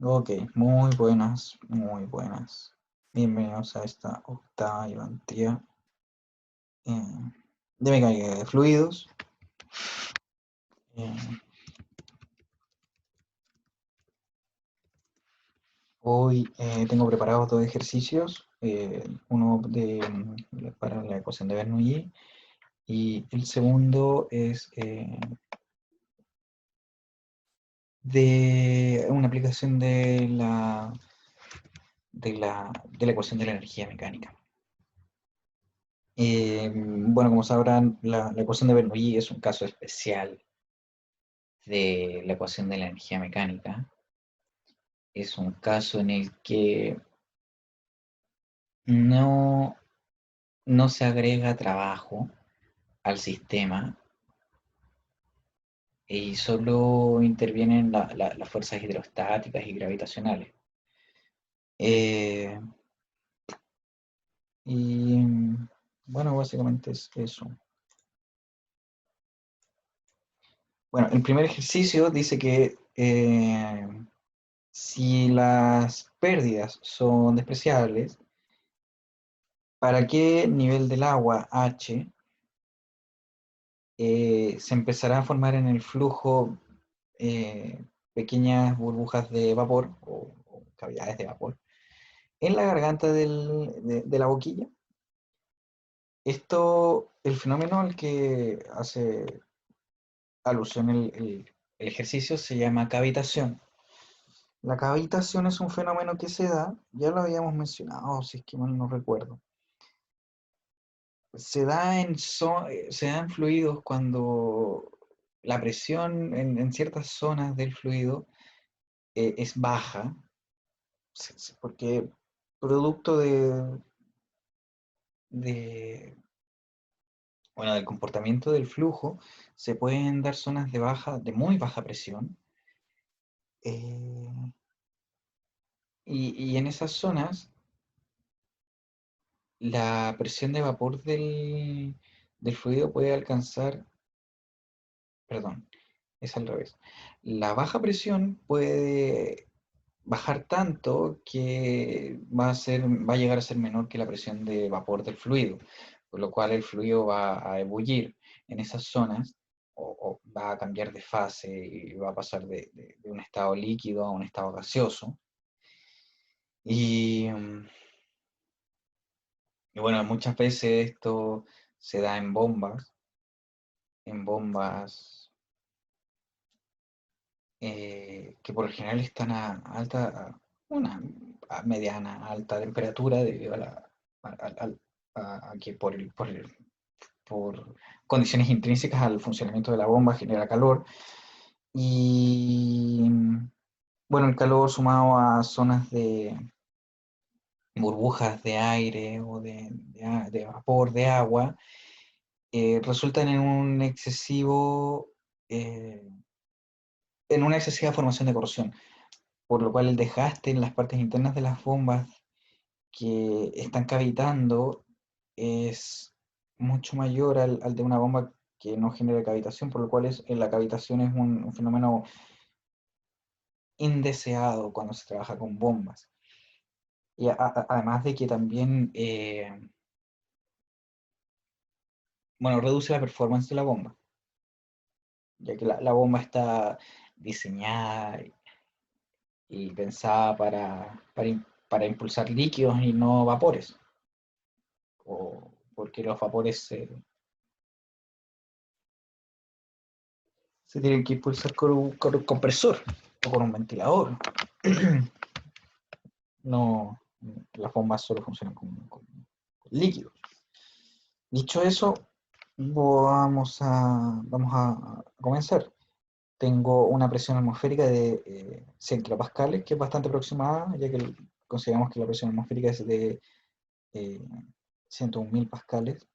Ok, muy buenas, muy buenas. Bienvenidos a esta octava ayudantía eh, de mecánica de fluidos. Eh, Hoy tengo preparados dos ejercicios, uno para la ecuación de Bernoulli y el segundo es de una aplicación de la ecuación de la energía mecánica. Bueno, como sabrán, la ecuación de Bernoulli es un caso especial de la ecuación de la energía mecánica. Es un caso en el que no, no se agrega trabajo al sistema y solo intervienen las fuerzas hidrostáticas y gravitacionales. Eh, y bueno, básicamente es eso. Bueno, el primer ejercicio dice que si las pérdidas son despreciables, ¿para qué nivel del agua H se empezará a formar en el flujo pequeñas burbujas de vapor o cavidades de vapor en la garganta de la boquilla? Esto, el fenómeno al que hace alusión el ejercicio se llama cavitación. La cavitación es un fenómeno que se da, ya lo habíamos mencionado, si es que mal no recuerdo. Se da en fluidos cuando la presión en ciertas zonas del fluido es baja, porque producto de, bueno, del comportamiento del flujo, se pueden dar zonas de muy baja presión, eh, y en esas zonas la presión de vapor del fluido puede alcanzar, perdón, es al revés. La baja presión puede bajar tanto que va a llegar a ser menor que la presión de vapor del fluido, por lo cual el fluido va a ebullir en esas zonas o va a cambiar de fase y va a pasar de un estado líquido a un estado gaseoso. Y, y bueno, muchas veces esto se da en bombas que por lo general están una a mediana, alta temperatura debido a, a- a que por condiciones intrínsecas al funcionamiento de la bomba genera calor. Y bueno, el calor sumado a zonas de burbujas de aire o de vapor de agua resultan eh, en una excesiva formación de corrosión, por lo cual el desgaste en las partes internas de las bombas que están cavitando es mucho mayor al de una bomba que no genera cavitación, por lo cual la cavitación es un fenómeno indeseado cuando se trabaja con bombas. Y además de que también, bueno, reduce la performance de la bomba, ya que la bomba está diseñada y pensada para impulsar líquidos y no vapores, o porque los vapores se tienen que impulsar con un compresor o con un ventilador. No, las bombas solo funcionan con líquidos. Dicho eso, vamos a comenzar. Tengo una presión atmosférica de 100 kilopascales, que es bastante aproximada, ya que consideramos que la presión atmosférica es de 101.000 pascales.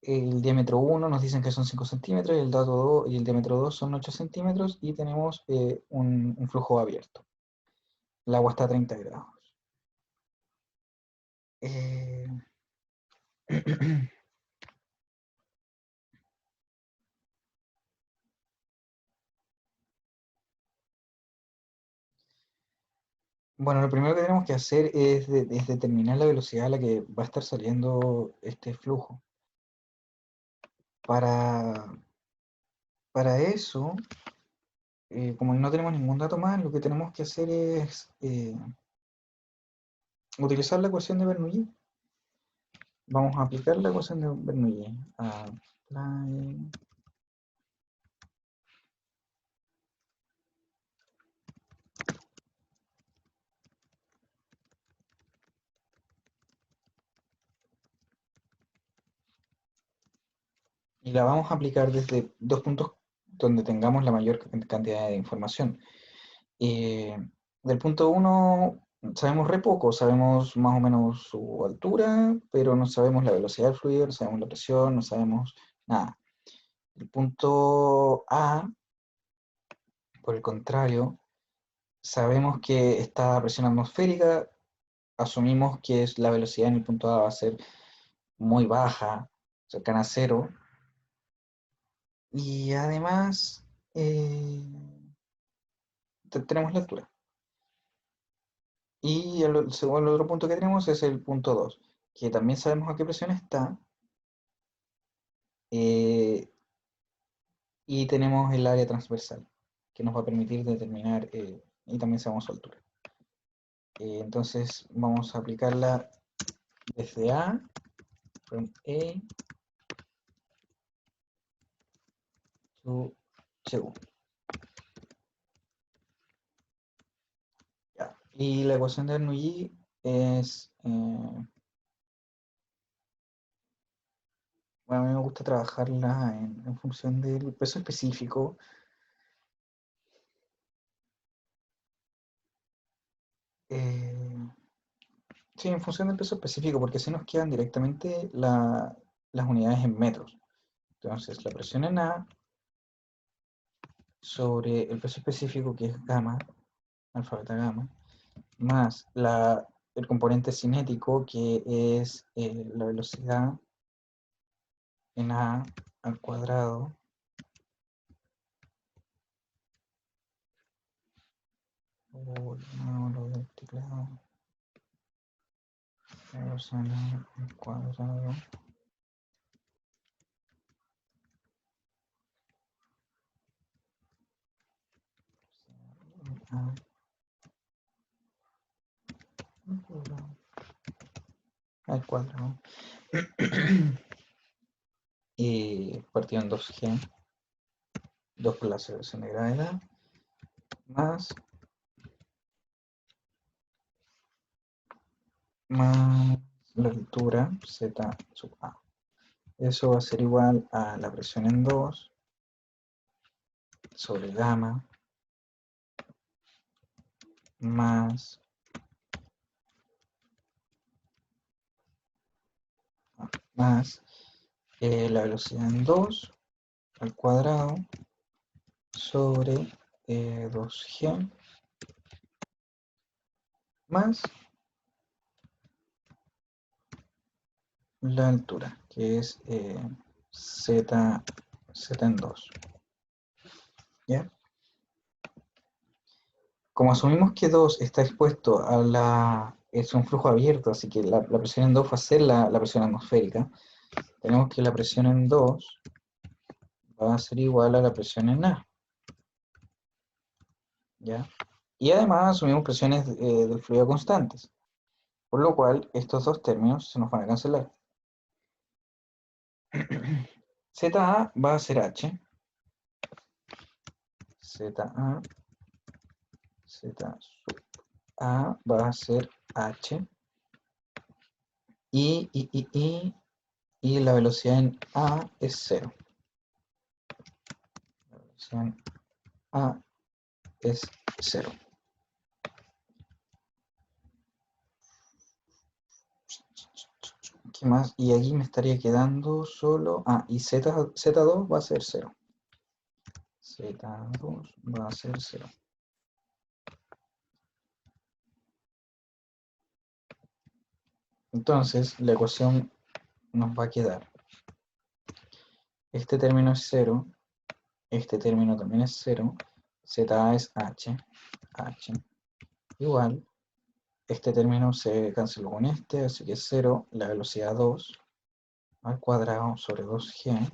El diámetro 1 nos dicen que son 5 centímetros, y el diámetro 2 son 8 centímetros, y tenemos un flujo abierto. El agua está a 30 grados. Eh, Bueno, lo primero que tenemos que hacer es determinar la velocidad a la que va a estar saliendo este flujo. Para, para eso, como no tenemos ningún dato más, lo que tenemos que hacer es utilizar la ecuación de Bernoulli. Vamos a aplicar la ecuación de Bernoulli. Apply. Y la vamos a aplicar desde dos puntos donde tengamos la mayor cantidad de información. Eh, del punto uno sabemos re poco, sabemos más o menos su altura, pero no sabemos la velocidad del fluido, no sabemos la presión, no sabemos nada. El punto A, por el contrario, sabemos que está a presión atmosférica, asumimos que la velocidad en el punto A va a ser muy baja, cercana a cero, y además tenemos la altura. Y el otro punto que tenemos es el punto 2, que también sabemos a qué presión está, eh, y tenemos el área transversal, que nos va a permitir determinar, y también sabemos su altura. Entonces vamos a aplicarla desde A, from A to 2. Ya. Y la ecuación de Bernoulli es, bueno, a mí me gusta trabajarla en función del peso específico. Eh, sí, en función del peso específico, porque así nos quedan directamente las unidades en metros. Entonces, la presión en A sobre el peso específico, que es gamma, alfa, beta, gamma, más el componente cinético, que es la velocidad en A al cuadrado, no, lo del teclado, la velocidad en A al cuadrado, A al cuadrado, y partido en 2G, 2 por la aceleración de gravedad, más la altura z sub a. Eso va a ser igual a la presión en 2 sobre gamma más la velocidad en 2 al cuadrado sobre 2G más la altura, que es z en 2. ¿Ya? Como asumimos que 2 está expuesto es un flujo abierto, así que la presión en 2 va a ser la presión atmosférica, tenemos que la presión en 2 va a ser igual a la presión en A. ¿Ya? Y además asumimos presiones del fluido constantes, por lo cual estos dos términos se nos van a cancelar. ZA va a ser H, ZA, Z sub A va a ser H, y la velocidad en A es 0. La velocidad en A es 0. ¿Qué más? Y aquí me estaría quedando solo... y Z2 va a ser 0. Z2 va a ser 0. Entonces, la ecuación nos va a quedar. Este término es 0. Este término también es 0. ZA es H. Igual este término se canceló con este, así que 0, la velocidad 2 al cuadrado sobre 2g,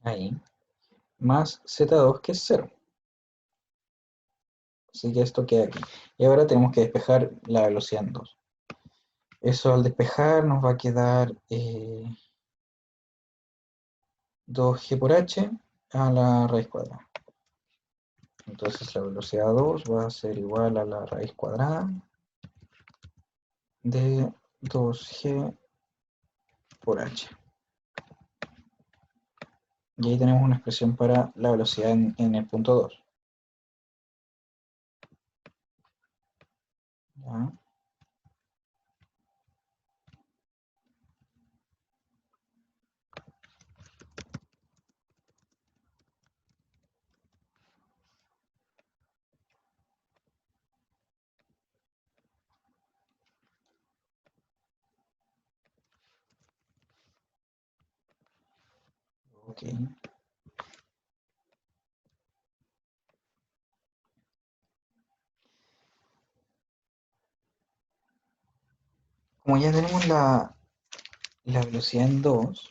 ahí, más z2 que es 0. Así que esto queda aquí. Y ahora tenemos que despejar la velocidad en 2. Eso al despejar nos va a quedar 2g por h a la raíz cuadrada. Entonces la velocidad 2 va a ser igual a la raíz cuadrada de 2g por h. Y ahí tenemos una expresión para la velocidad en el punto 2. ¿Ya? Ok. Como ya tenemos la velocidad en 2,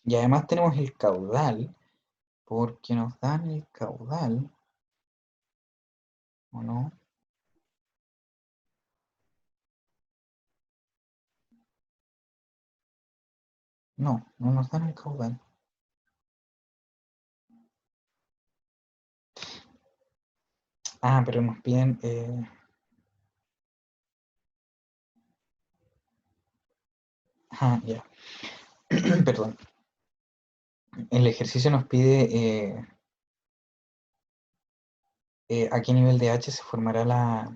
y además tenemos el caudal, porque nos dan el caudal, ¿o no? No, no nos dan el caudal. Ah, pero nos piden... ya. Perdón. El ejercicio nos pide a qué nivel de H se formará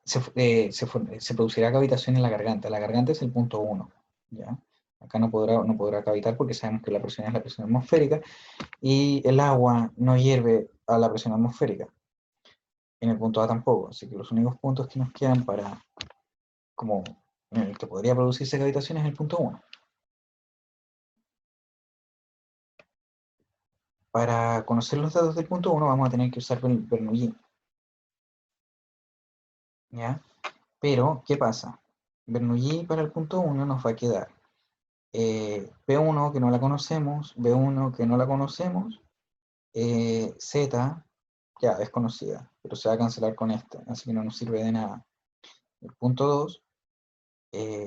se producirá cavitación en la garganta. La garganta es el punto 1, ¿ya? Acá no podrá cavitar porque sabemos que la presión es la presión atmosférica y el agua no hierve a la presión atmosférica. En el punto A tampoco. Así que los únicos puntos que nos quedan para, como en el que podría producirse cavitación es el punto 1. Para conocer los datos del punto 1 vamos a tener que usar Bernoulli, ¿ya? Pero, ¿qué pasa? Bernoulli para el punto 1 nos va a quedar P1 que no la conocemos, B1 que no la conocemos, Z ya es conocida, pero se va a cancelar con esta, así que no nos sirve de nada. El punto 2,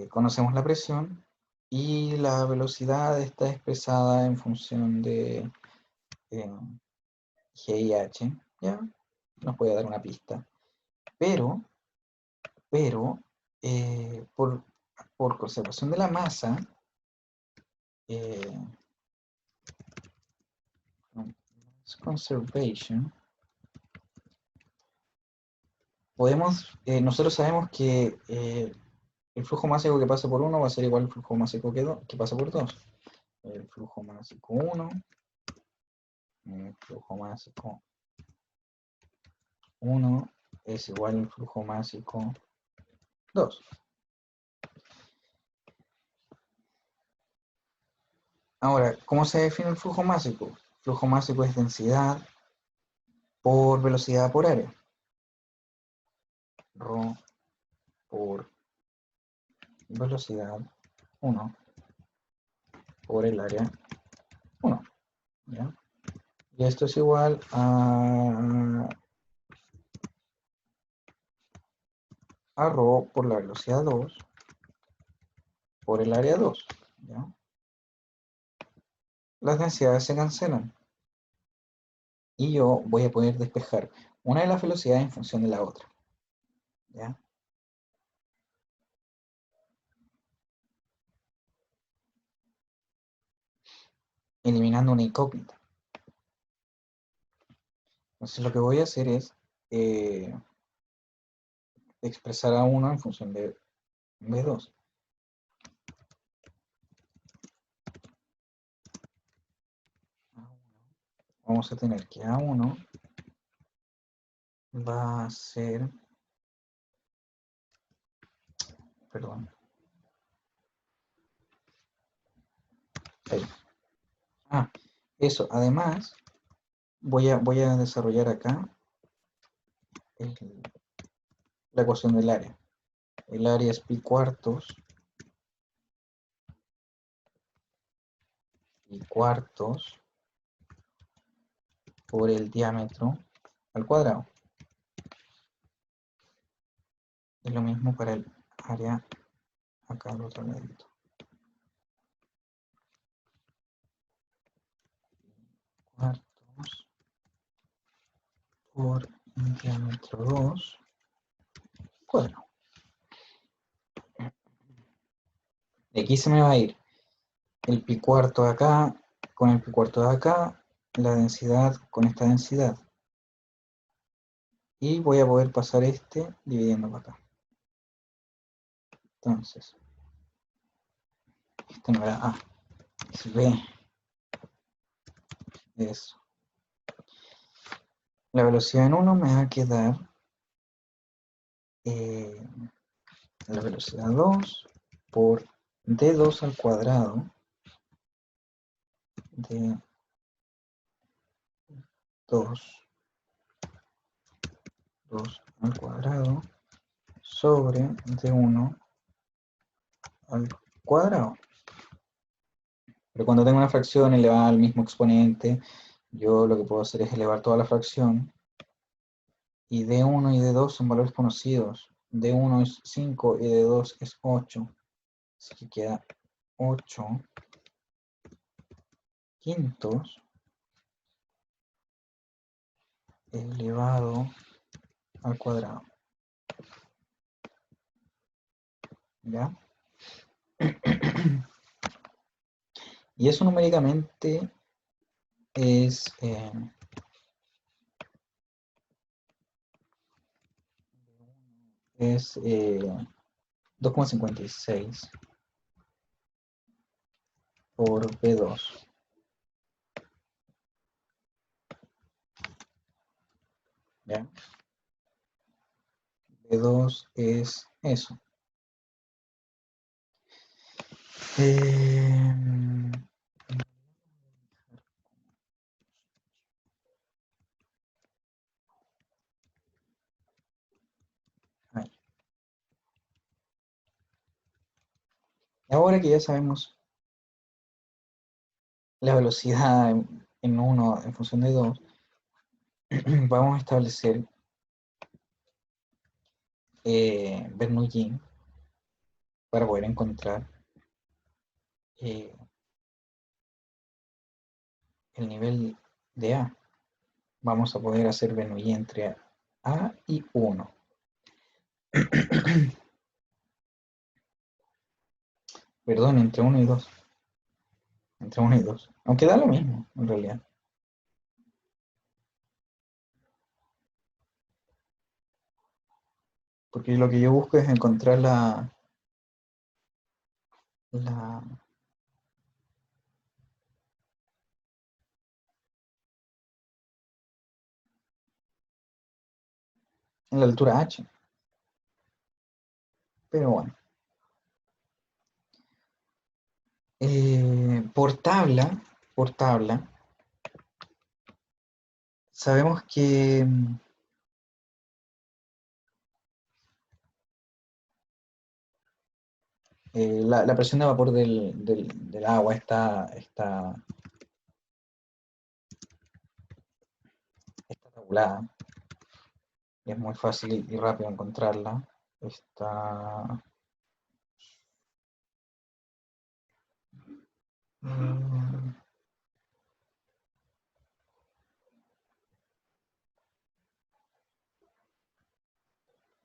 conocemos la presión y la velocidad está expresada en función de eh, G y H, ¿ya? Nos puede dar una pista. Pero, por conservación de la masa, eh, conservation, nosotros sabemos que el flujo másico que pasa por 1 va a ser igual al flujo másico que pasa por 2. El flujo másico 1, el flujo másico 1 es igual al flujo másico 2. Ahora, ¿cómo se define el flujo másico? Flujo másico es densidad por velocidad por área. Rho por velocidad 1 por el área 1. ¿Ya? Y esto es igual a rho por la velocidad 2 por el área 2. ¿Ya? Las densidades se cancelan. Y yo voy a poder despejar una de las velocidades en función de la otra. ¿Ya? Eliminando una incógnita. Entonces lo que voy a hacer es expresar a 1 en función de B2. Vamos a tener que A1 va a ser Perdón. Ahí. Ah, eso. Además, voy a desarrollar acá el- la ecuación del área. El área es pi cuartos por el diámetro al cuadrado. Es lo mismo para el área acá al otro lado. Cuartos por el diámetro 2 cuadrado. De aquí se me va a ir el pi cuarto de acá con el pi cuarto de acá, la densidad con esta densidad. Y voy a poder pasar este dividiendo para acá. Entonces, este no era A, es B. Eso. La velocidad en 1 me va a quedar eh, la velocidad 2 por d2 al cuadrado de 2 al cuadrado sobre d1 al cuadrado. Pero cuando tengo una fracción elevada al mismo exponente, yo lo que puedo hacer es elevar toda la fracción, y d1 y d2 son valores conocidos. d1 es 5 y d2 es 8. Así que queda 8 quintos elevado al cuadrado. ¿Ya? Y eso numéricamente es 2,56 por B2. ¿Ya? B2 es eso. Eh, ahí. Ahora que ya sabemos la velocidad en 1 en función de 2, vamos a establecer Bernoulli para poder encontrar eh, el nivel de A. Vamos a poder hacer Bernoulli entre A y 1. Perdón, entre 1 y 2. Entre 1 y 2. Aunque da lo mismo, en realidad. Porque lo que yo busco es encontrar la, la altura h. Pero bueno. Por tabla, sabemos que la presión de vapor del agua está tabulada. Y es muy fácil y rápido encontrarla. Está...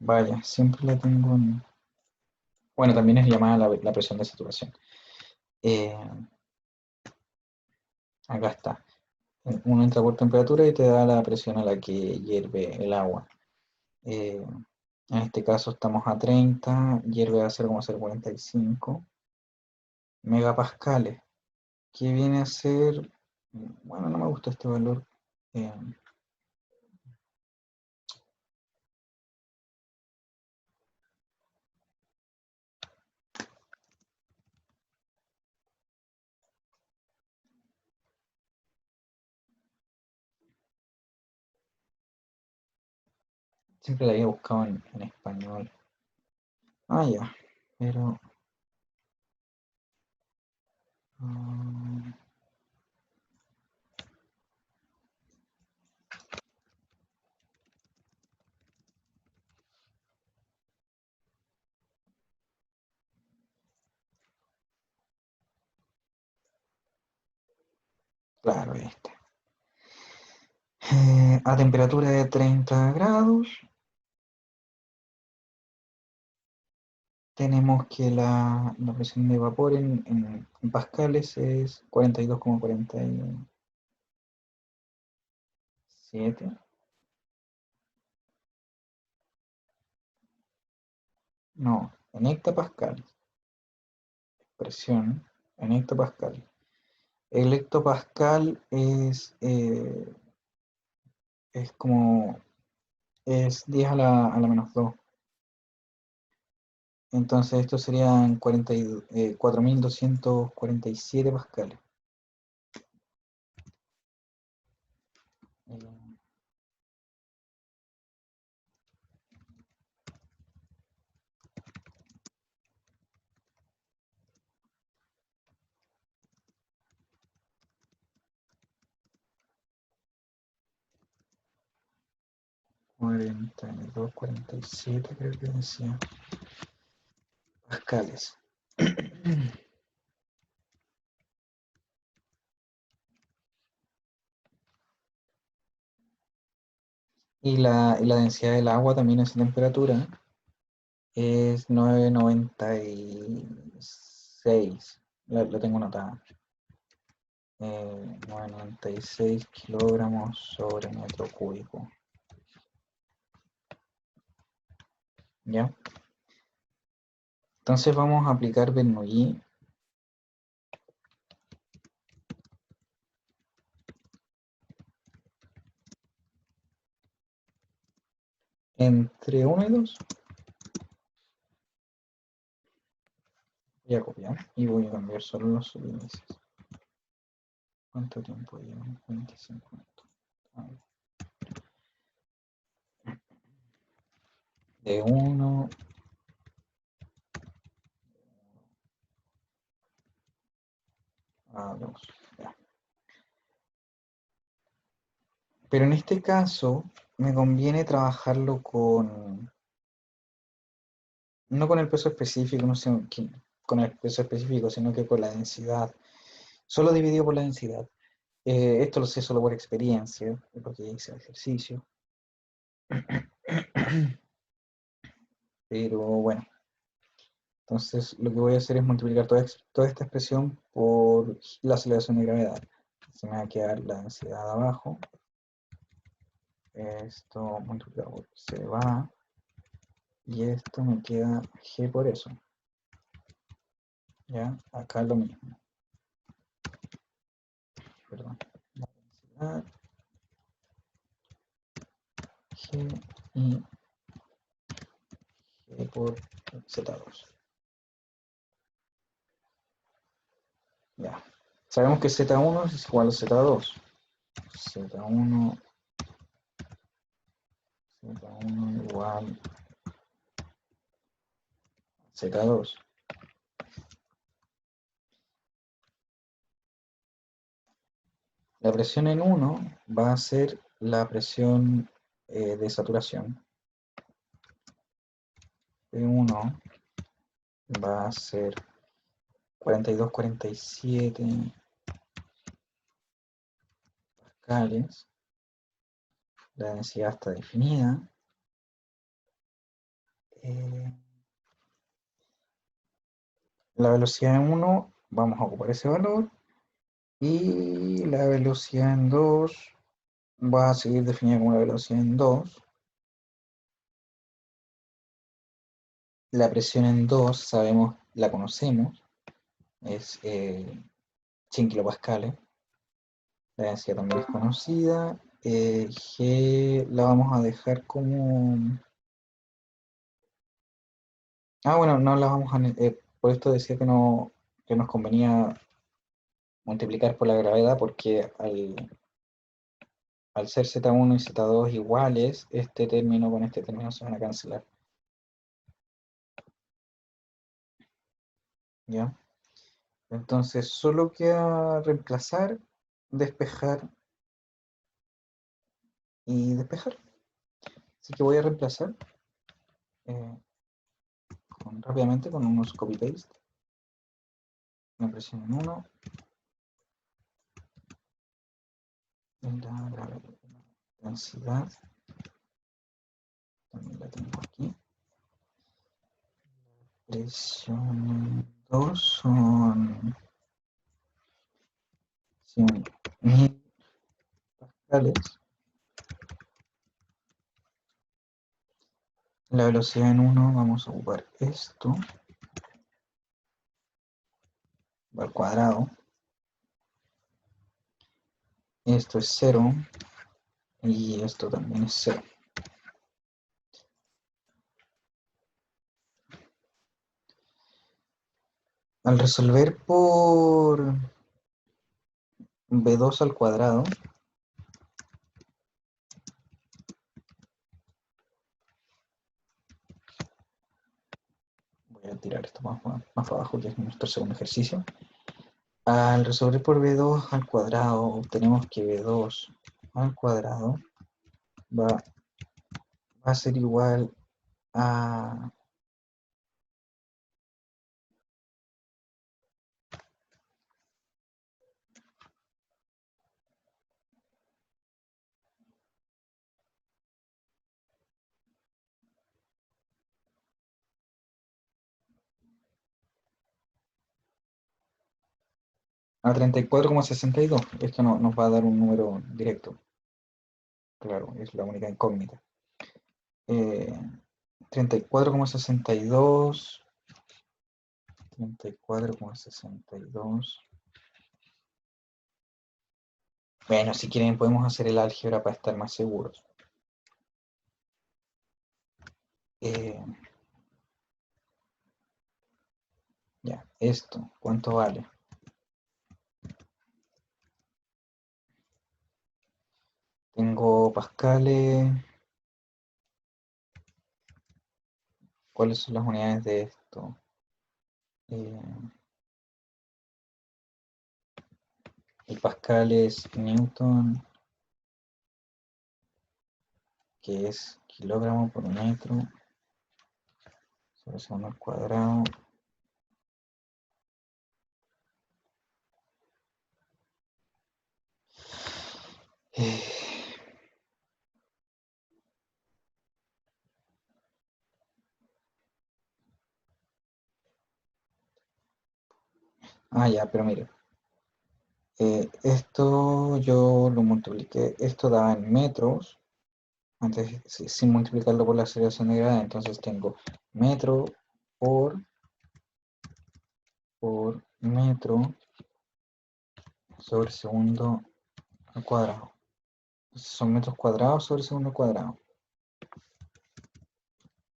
vaya, siempre la tengo en... Bueno, también es llamada la presión de saturación. Eh, acá está. Uno entra por temperatura y te da la presión a la que hierve el agua. En este caso estamos a 30, hierve a 0,045 megapascales, que viene a ser, bueno, no me gusta este valor, eh, Siempre la había buscado en español. Ah, ya. Pero... mm, claro, ahí está. A temperatura de 30 grados, tenemos que la presión de vapor en pascales es 42,47. No, en hectopascal. Presión en hectopascal. El hectopascal es como es 10 a la -2. Entonces esto serían 4.247 pascales. Eh, 42,47 creo que decía. Pascales. Y la densidad del agua también a esa temperatura es 9,96. La tengo anotada. 9,96 kilogramos sobre metro cúbico. ¿Ya? Entonces vamos a aplicar Bernoulli entre 1 y 2. Voy a copiar y voy a cambiar solo los subíndices. ¿Cuánto tiempo lleva? 25 minutos. De 1 a 2. Ya. Pero en este caso me conviene trabajarlo no con el peso específico, no sé, con el peso específico, sino que con la densidad. Solo dividido por la densidad. Esto lo sé solo por experiencia, porque hice el ejercicio. Pero bueno, entonces lo que voy a hacer es multiplicar toda esta expresión por la aceleración de gravedad. Se me va a quedar la densidad abajo. Esto multiplicado por C va. Y esto me queda G por eso. Ya, acá lo mismo. Perdón. La densidad G y G por Z2. Ya. Sabemos que Z1 es igual a Z2. Z1, Z1 igual a Z2. La presión en 1 va a ser la presión de saturación. P1 va a ser 42,47 pascales. La densidad está definida. La velocidad en 1 vamos a ocupar ese valor. Y la velocidad en 2 va a seguir definida como la velocidad en 2. La presión en 2 sabemos, la conocemos, es 100 kilopascales. La densidad también es conocida. G la vamos a dejar como... Ah, bueno, no la vamos a... por esto decía que nos convenía multiplicar por la gravedad, porque al ser Z1 y Z2 iguales, este término con este término se van a cancelar. ¿Ya? Entonces solo queda reemplazar, despejar y despejar. Así que voy a reemplazar eh, rápidamente con unos copy-paste. Me presiono en uno. La densidad también la tengo aquí. Presión 2 son 100.000 pascales. La velocidad en 1 vamos a ocupar esto al cuadrado. Esto es 0 y esto también es 0. Al resolver por b2 al cuadrado, voy a tirar esto más abajo, que es nuestro segundo ejercicio. Al resolver por b2 al cuadrado, obtenemos que b2 al cuadrado va a ser igual a a 34,62. Esto no, nos va a dar un número directo. Claro, es la única incógnita. 34,62. 34,62. Bueno, si quieren podemos hacer el álgebra para estar más seguros. Ya, esto, ¿cuánto vale? Tengo pascales. ¿Cuáles son las unidades de esto? El pascal es newton, que es kilogramo por metro sobre segundo al cuadrado. Eh, ya, pero mire. Esto yo lo multipliqué, esto da en metros, antes sin multiplicarlo por la aceleración de gravedad, entonces tengo metro por metro sobre segundo al cuadrado. Entonces son metros cuadrados sobre segundo al cuadrado.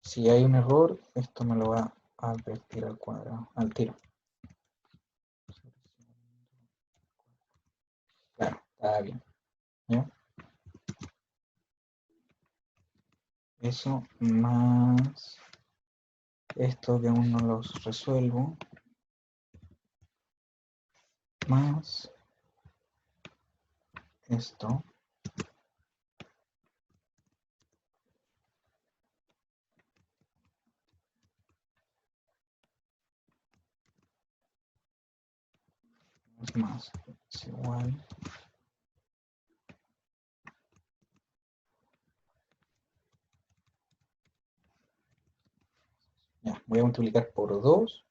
Si hay un error, esto me lo va a advertir al cuadrado, al tiro. Claro, está bien. ¿Ya? Eso más esto que aún no los resuelvo, más esto, más es igual. Ya, voy a multiplicar por 2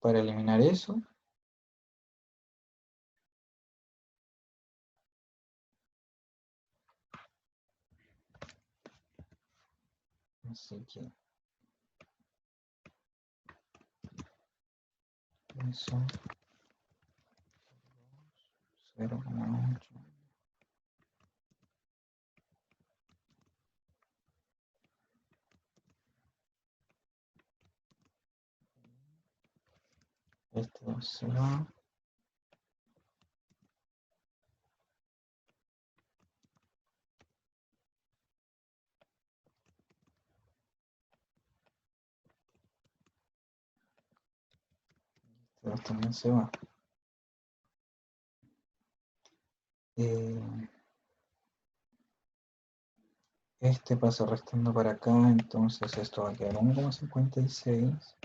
para eliminar eso. Así que eso 0,8. Este 2 se va. 2 también se va. Eh, este pasa restando para acá, entonces esto va a quedar 1,56.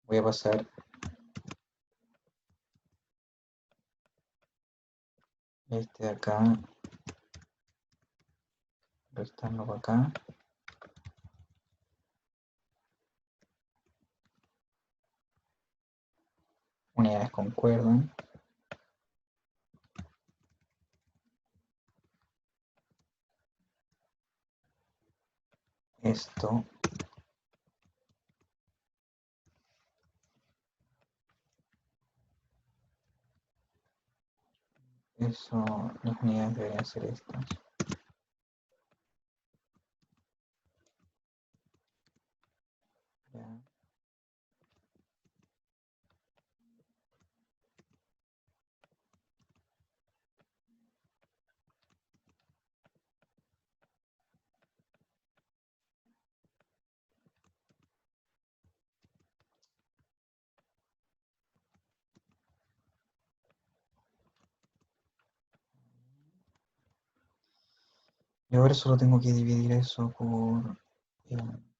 Voy a pasar este de acá, restando para acá. Unidades concuerdan. Esto. Eso, las unidades deberían ser estas. Ya. Y ahora solo tengo que dividir eso por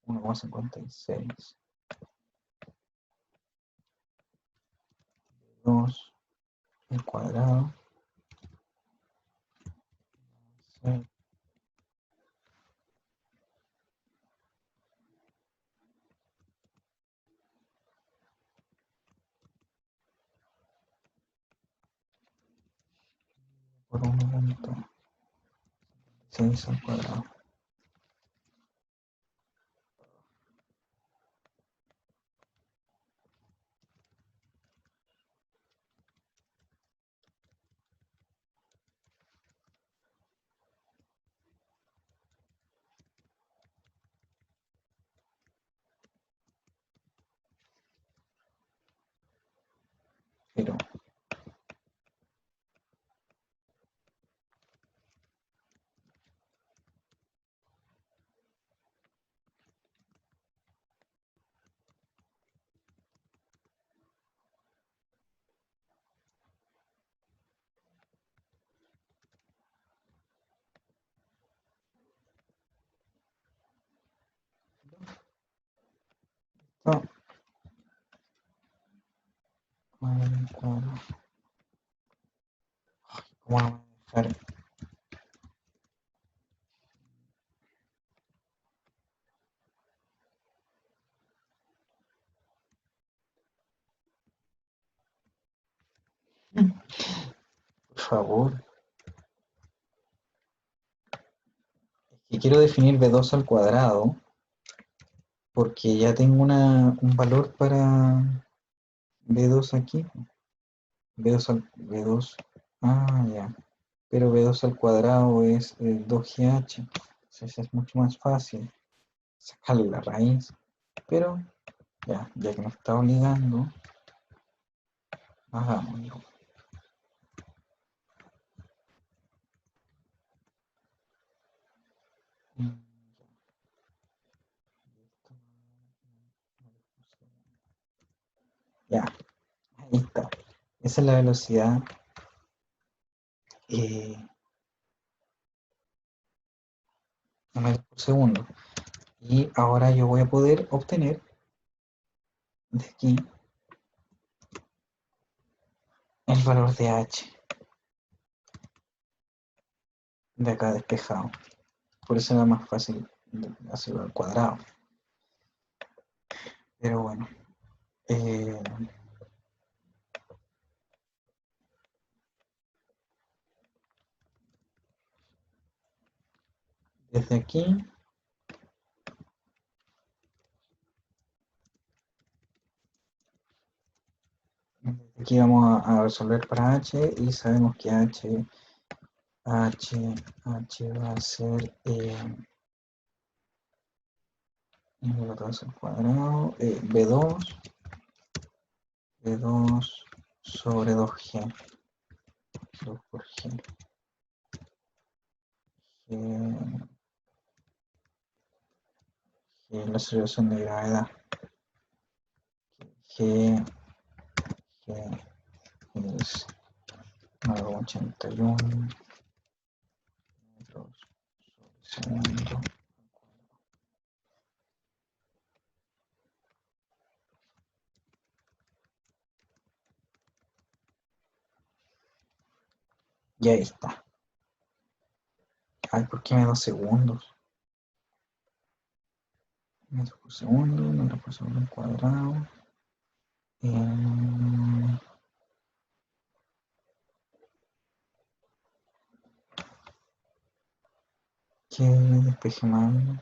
1,56. 2 al cuadrado. 6 por 1,6 al cuadrado. Pero no, ¿cómo lo voy a dejar? Por favor. Y quiero definir b2 al cuadrado porque ya tengo un valor para b2 aquí. B2 al b2. Ah, ya. Pero b2 al cuadrado es 2gh. Entonces es mucho más fácil sacarle la raíz. Pero ya que me está obligando, hagámoslo. Ya, ahí está. Esa es la velocidad eh, en metros por segundo. Y ahora yo voy a poder obtener de aquí el valor de h de acá despejado. Por eso era más fácil hacerlo al cuadrado. Pero bueno. eh, desde aquí vamos a resolver para h y sabemos que h va a ser al cuadrado, b2 sobre 2g, 2 por g, la aceleración de gravedad. G, G es 9,81 metros sobre segundo. Y ahí está. Ay, ¿por qué me da segundos? Metros por segundo, metros por segundo al cuadrado. ¿Qué despeje más?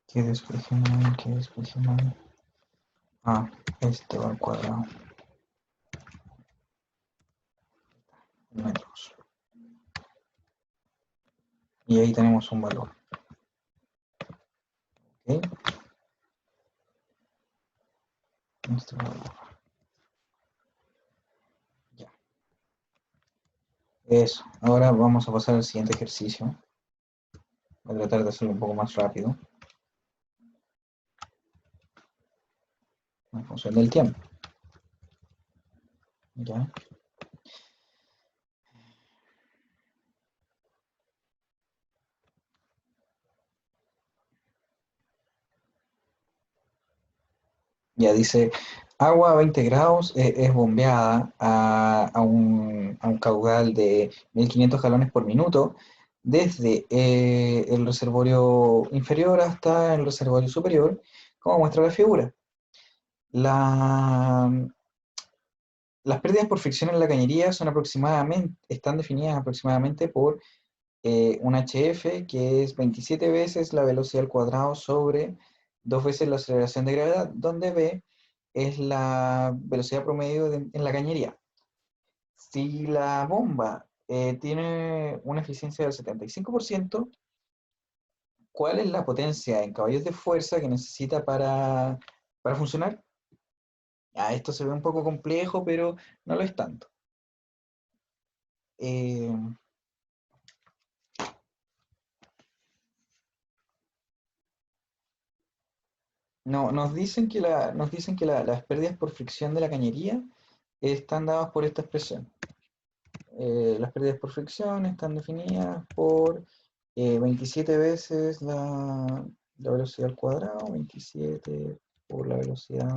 ¿Qué despeje más? ¿Qué despeje más? Ah, este va al cuadrado. Metros. Y ahí tenemos un valor. ¿Ok? Nuestro valor. Ya. Eso. Ahora vamos a pasar al siguiente ejercicio. Voy a tratar de hacerlo un poco más rápido. En función del tiempo. ¿Ya? Ya dice, agua a 20 grados es bombeada a un caudal de 1500 galones por minuto desde el reservorio inferior hasta el reservorio superior, como muestra la figura. La, las pérdidas por fricción en la cañería están definidas aproximadamente por un HF, que es 27 veces la velocidad al cuadrado sobre 2 veces la aceleración de gravedad, donde V es la velocidad promedio en la cañería. Si la bomba tiene una eficiencia del 75%, ¿cuál es la potencia en caballos de fuerza que necesita para funcionar? Esto se ve un poco complejo, pero no lo es tanto. Eh, no, nos dicen que las pérdidas por fricción de la cañería están dadas por esta expresión. Las pérdidas por fricción están definidas por 27 veces la velocidad al cuadrado, 27 por la velocidad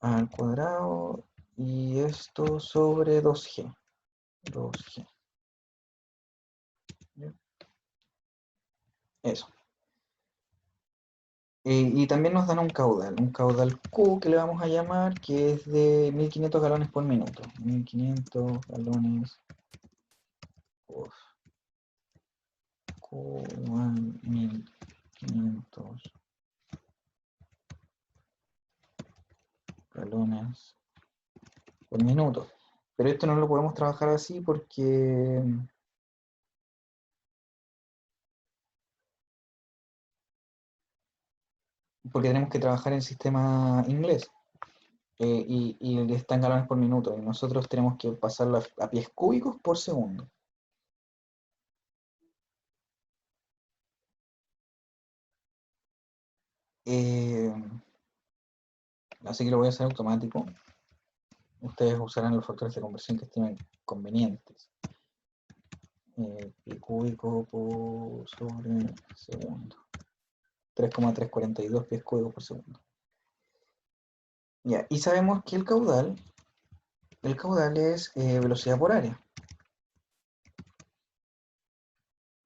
al cuadrado, y esto sobre 2G. 2G. ¿Ya? Eso. Y también nos dan un caudal Q que le vamos a llamar, que es de 1500 galones por minuto. 1500 galones por Q, 1500 galones por minuto. Pero esto no lo podemos trabajar así porque tenemos que trabajar en sistema inglés. Y está en galones por minuto. Y nosotros tenemos que pasarlo a pies cúbicos por segundo. Eh, Así que lo voy a hacer automático. Ustedes usarán los factores de conversión que estimen convenientes. Pie cúbico por sobre segundo. 3,342 pies cúbicos por segundo. Ya, y sabemos que el caudal es velocidad por área.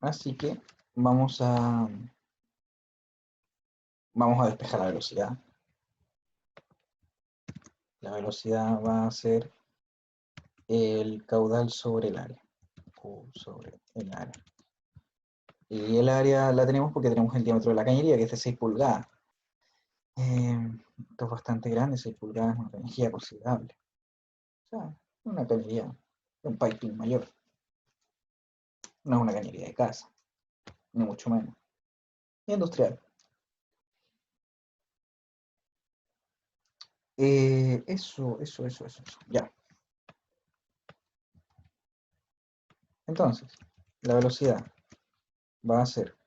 Así que vamos a, vamos a despejar la velocidad. La velocidad va a ser el caudal sobre el área. Q sobre el área. Y el área la tenemos porque tenemos el diámetro de la cañería, que es de 6 pulgadas. Esto es bastante grande, 6 pulgadas es una cañería considerable. O sea, una cañería, un piping mayor. No es una cañería de casa. ni mucho menos. Industrial. Eso. Ya. Entonces, la velocidad va a ser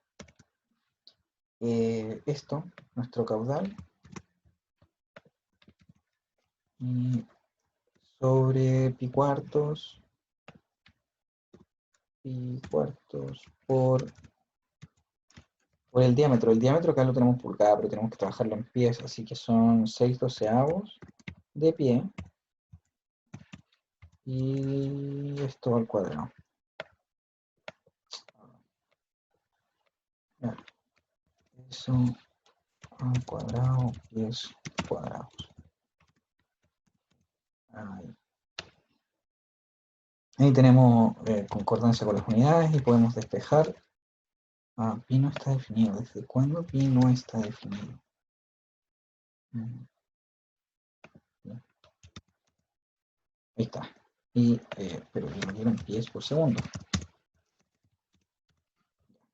esto, nuestro caudal, y sobre pi cuartos por el diámetro. El diámetro acá lo tenemos en pulgada, pero tenemos que trabajarlo en pies, así que son 6/12 de pie, y esto al cuadrado. Ya, eso al cuadrado, pies cuadrados. Ahí. Ahí tenemos concordancia con las unidades y podemos despejar. Pi no está definido. ¿Desde cuándo pi no está definido? Ya. Ahí está. Pero lo quiero en pies por segundo.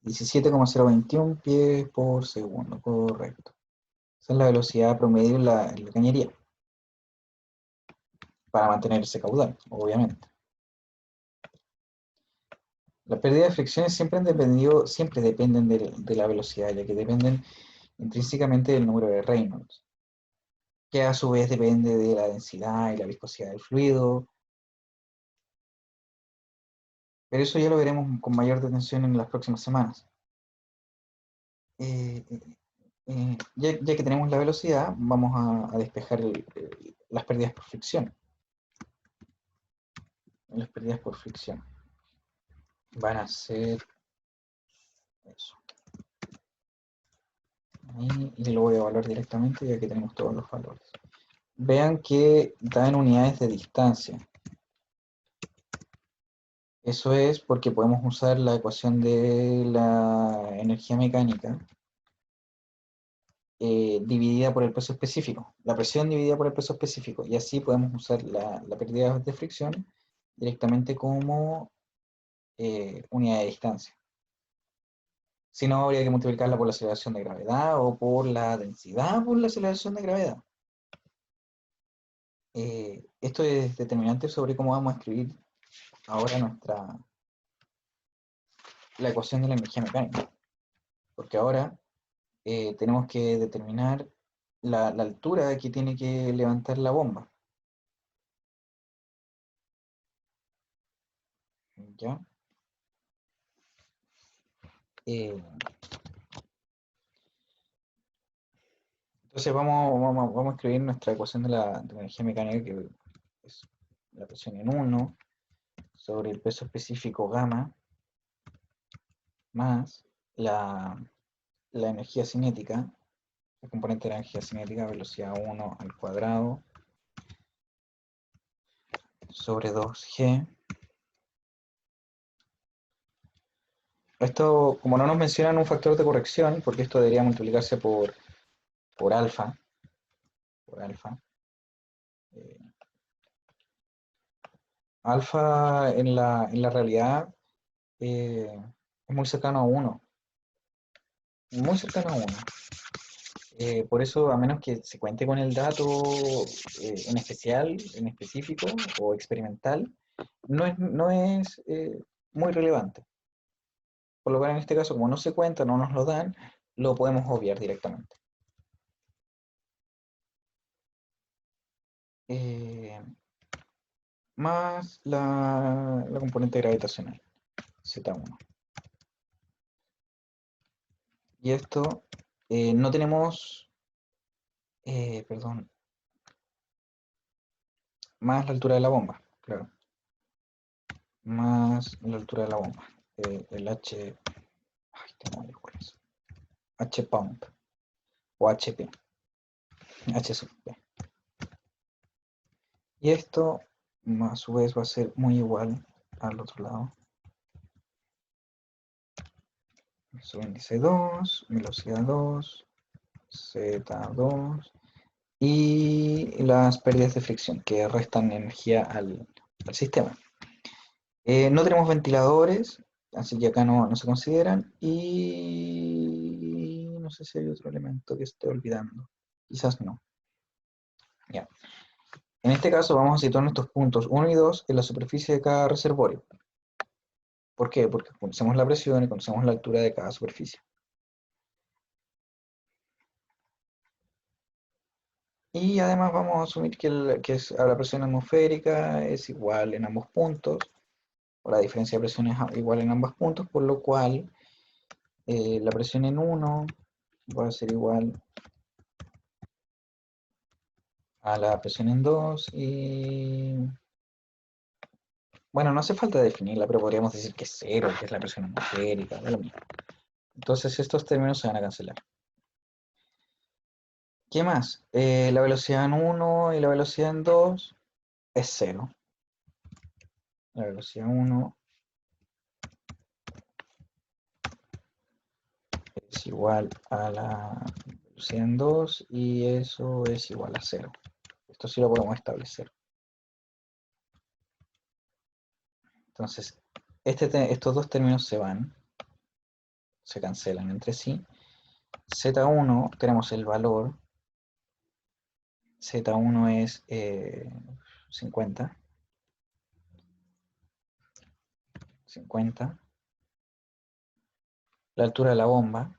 17,021 pies por segundo, correcto. Esa es la velocidad promedio en la cañería. Para mantener ese caudal, obviamente. Las pérdidas de fricciones siempre dependen de la velocidad, ya que dependen intrínsecamente del número de Reynolds, que a su vez depende de la densidad y la viscosidad del fluido. Pero eso ya lo veremos con mayor detención en las próximas semanas. Eh, ya que tenemos la velocidad, vamos a despejar las pérdidas por fricción. Las pérdidas por fricción van a ser eso. Y lo voy a evaluar directamente ya que tenemos todos los valores. Vean que da en unidades de distancia. Eso es porque podemos usar la ecuación de la energía mecánica dividida por el peso específico, la presión dividida por el peso específico, y así podemos usar la pérdida de fricción directamente como unidad de distancia. Si no, habría que multiplicarla por la aceleración de gravedad o por la densidad por la aceleración de gravedad. Esto es determinante sobre cómo vamos a escribir ahora la ecuación de la energía mecánica, porque ahora tenemos que determinar la altura que tiene que levantar la bomba. ¿Ya? Eh, entonces vamos a escribir nuestra ecuación de la energía mecánica, que es la presión en 1 sobre el peso específico gamma más la energía cinética, el componente de la energía cinética, velocidad 1 al cuadrado sobre 2G. Esto, como no nos mencionan un factor de corrección, porque esto debería multiplicarse por alfa, eh, alfa en la realidad es muy cercano a 1, muy cercano a 1. Por eso, a menos que se cuente con el dato en especial, en específico o experimental, no es muy relevante. Por lo cual, en este caso, como no se cuenta, no nos lo dan, lo podemos obviar directamente. Más la componente gravitacional, Z1. Y esto, no tenemos, perdón, más la altura de la bomba, claro. Más la altura de la bomba. El H, ay, tengo mal con eso. H pump o HP, H sub P. Y esto, a su vez, va a ser muy igual al otro lado. Su índice 2, velocidad 2, Z2 y las pérdidas de fricción que restan energía al sistema. No tenemos ventiladores, Así que acá no se consideran. Y no sé si hay otro elemento que esté olvidando. Quizás no. Ya. En este caso vamos a situar nuestros puntos 1 y 2 en la superficie de cada reservorio. ¿Por qué? Porque conocemos la presión y conocemos la altura de cada superficie. Y además vamos a asumir que, la presión atmosférica es igual en ambos puntos, o la diferencia de presión es igual en ambos puntos, por lo cual la presión en uno va a ser igual a la presión en 2 y... Bueno, no hace falta definirla, pero podríamos decir que es cero, que es la presión atmosférica, da lo mismo. Entonces estos términos se van a cancelar. ¿Qué más? La velocidad en uno y la velocidad en 2 es cero. La velocidad 1 es igual a la velocidad en 2 y eso es igual a cero. Esto sí lo podemos establecer. Entonces, estos dos términos se cancelan entre sí. Z1 tenemos el valor, Z1 es 50, 50. La altura de la bomba,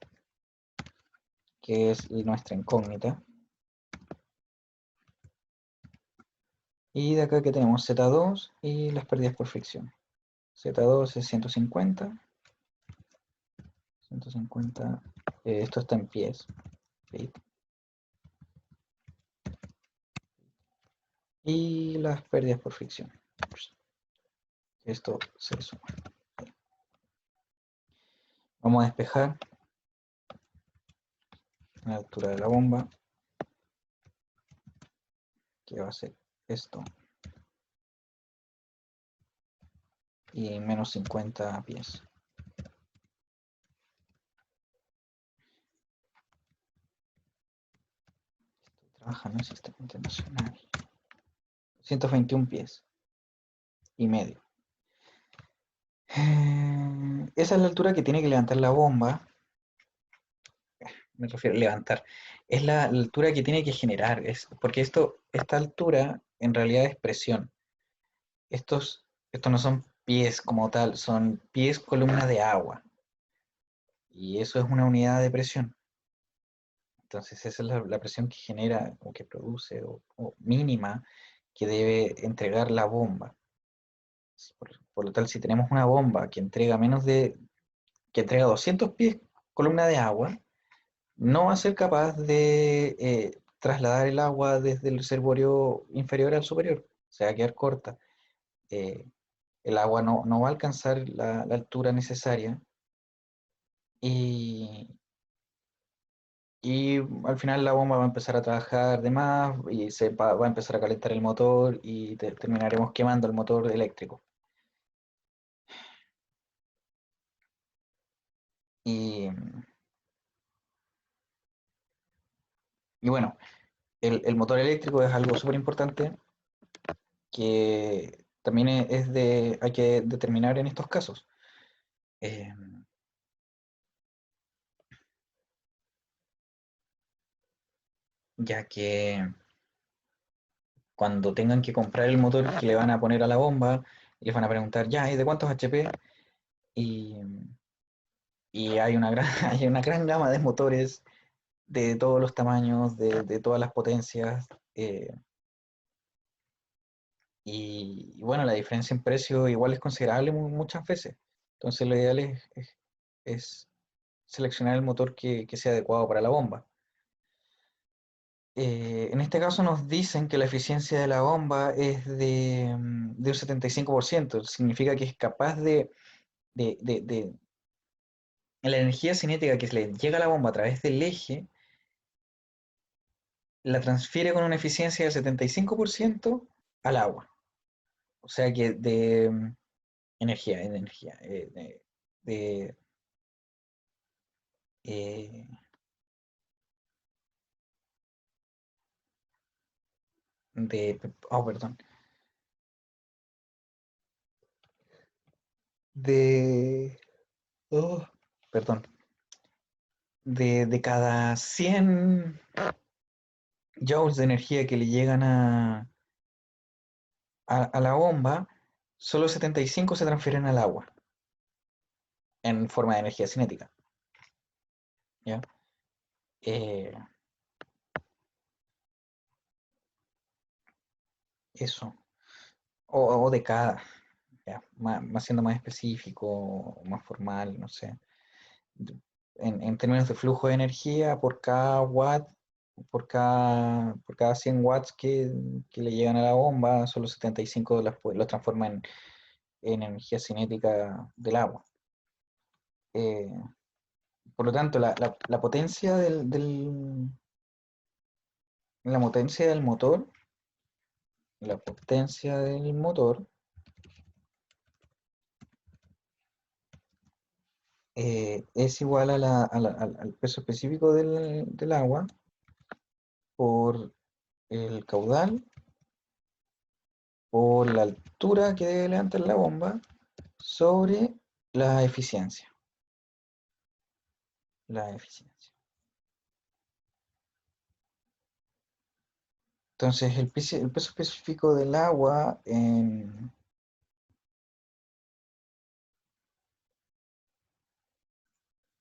que es nuestra incógnita. Y de acá que tenemos Z2 y las pérdidas por fricción. Z2 es 150. 150. Esto está en pies. Y las pérdidas por fricción. Esto se suma. Vamos a despejar la altura de la bomba, que va a ser esto. Y menos 50 pies. Estoy trabajando en el sistema internacional. 121 pies y medio. Esa es la altura que tiene que levantar la bomba. Me refiero a levantar. Es la altura que tiene que generar. Porque esta altura en realidad es presión. Estos no son pies como tal, son pies columna de agua. Y eso es una unidad de presión. Entonces esa es la presión que genera o que produce o mínima que debe entregar la bomba. Por lo tal, si tenemos una bomba que entrega que entrega 200 pies columna de agua, no va a ser capaz de trasladar el agua desde el reservorio inferior al superior. Se va a quedar corta. Eh, el agua no va a alcanzar la altura necesaria y, y al final la bomba va a empezar a trabajar de más y va a empezar a calentar el motor y terminaremos quemando el motor eléctrico. Y, y bueno, el motor eléctrico es algo súper importante que también hay que determinar en estos casos. Eh, ya que cuando tengan que comprar el motor que le van a poner a la bomba, les van a preguntar, ya, ¿y de cuántos HP? Y, y hay una gran, hay una gran gama de motores de todos los tamaños, de todas las potencias, y bueno, la diferencia en precio igual es considerable muchas veces. Entonces lo ideal es seleccionar el motor que sea adecuado para la bomba. En este caso nos dicen que la eficiencia de la bomba es de un 75%. Significa que es capaz de la energía cinética que se le llega a la bomba a través del eje, la transfiere con una eficiencia del 75% al agua. O sea que energía, de, eh, perdón, de Oh, perdón. De cada 100 joules de energía que le llegan a la bomba, solo 75 se transfieren al agua en forma de energía cinética. ¿Ya? Eh, eso. O de cada, ya, siendo más específico, más formal, no sé. En términos de flujo de energía, por cada watt, por cada 100 watts que le llegan a la bomba, solo 75 los transforma en energía cinética del agua. Eh, por lo tanto, la potencia la potencia del motor, la potencia del motor es igual al peso específico del agua por el caudal, por la altura que debe levantar la bomba, sobre la eficiencia. La eficiencia. Entonces, el peso específico del agua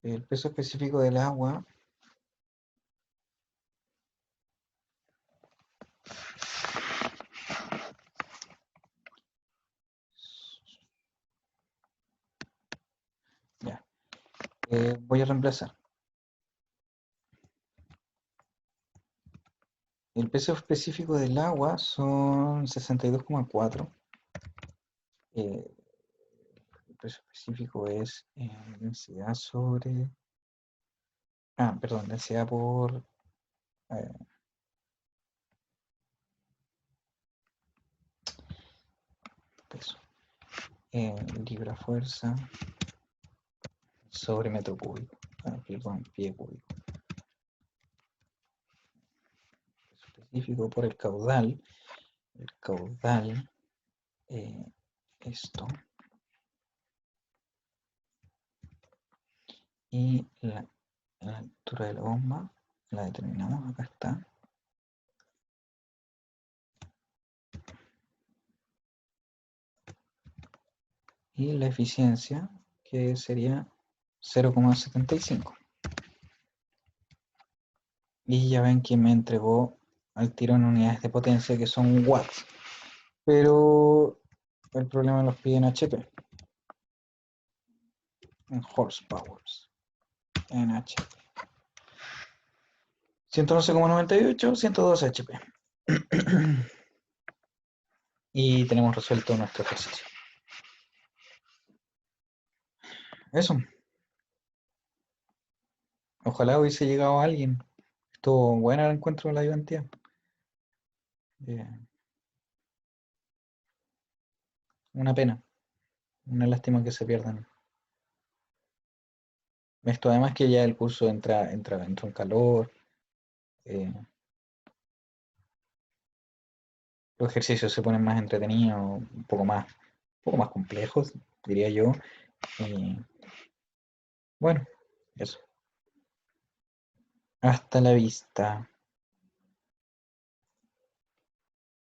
el peso específico del agua ya, voy a reemplazar. El peso específico del agua son 62,4. El peso específico es densidad sobre... Ah, perdón, densidad por eh, peso. Libra fuerza sobre metro cúbico. Perdón, pie cúbico. Peso específico por el caudal. El caudal, esto. Y la altura de la bomba la determinamos, acá está. Y la eficiencia, que sería 0,75. Y ya ven que me entregó al tiro en unidades de potencia que son watts. Pero el problema los pide en HP. En horsepower. En HP. 111,98, 112 HP. Y tenemos resuelto nuestro ejercicio. Eso. Ojalá hubiese llegado alguien. Estuvo buena el encuentro de la ayudantía. Una pena. Una lástima que se pierdan. Esto además que ya el curso entra en calor. eh, los ejercicios se ponen más entretenidos, un poco más complejos, diría yo. Y bueno, eso. Hasta la vista.